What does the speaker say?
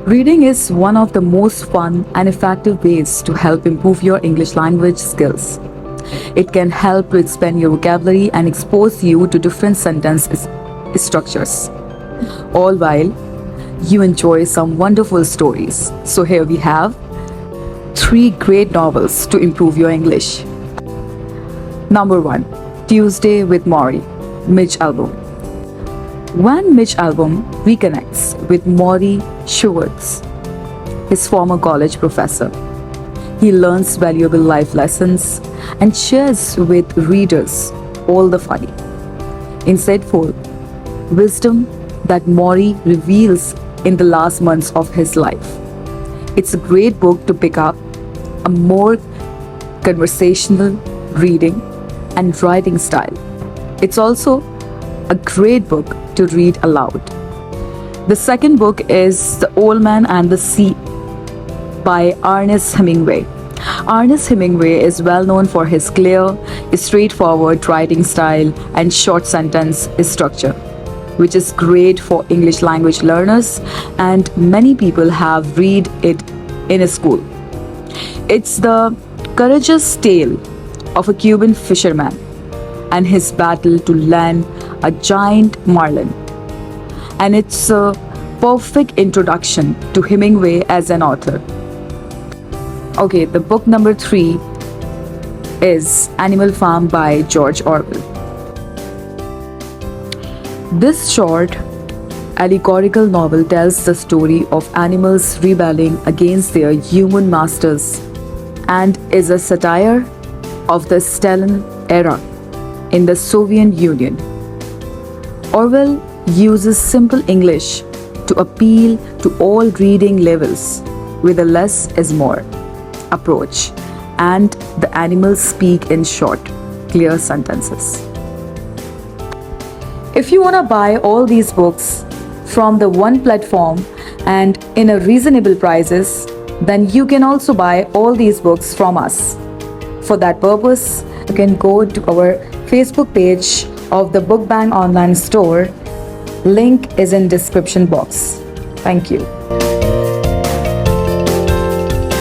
Reading is one of the most fun and effective ways to help improve your English language skills. It can help to expand your vocabulary and expose you to different sentence structures, all while you enjoy some wonderful stories. So here we have three great novels to improve your English. Number 1, Tuesday with Maury, Mitch Albom. When Mitch Albom reconnects with Maury Schwartz, his former college professor, he learns valuable life lessons and shares with readers all the funny, insightful wisdom that Maury reveals in the last months of his life. It's a great book to pick up a more conversational reading and writing style. It's also a great book to read aloud. The second book is The Old Man and the Sea by Ernest Hemingway. Ernest Hemingway is well known for his clear, straightforward writing style and short sentence structure, which is great for English language learners, and many people have read it in a school. It's the courageous tale of a Cuban fisherman and his battle to land a giant marlin. And it's a perfect introduction to Hemingway as an author. Okay, the book number 3 is Animal Farm by George Orwell. This short allegorical novel tells the story of animals rebelling against their human masters and is a satire of the Stalin era in the Soviet Union. Orwell uses simple English to appeal to all reading levels with a less is more approach, and the animals speak in short, clear sentences. If you want to buy all these books from the one platform and in a reasonable prices, then you can also buy all these books from us. For that purpose, you can go to our Facebook page of the Book Bank online store. Link is in description box. Thank you.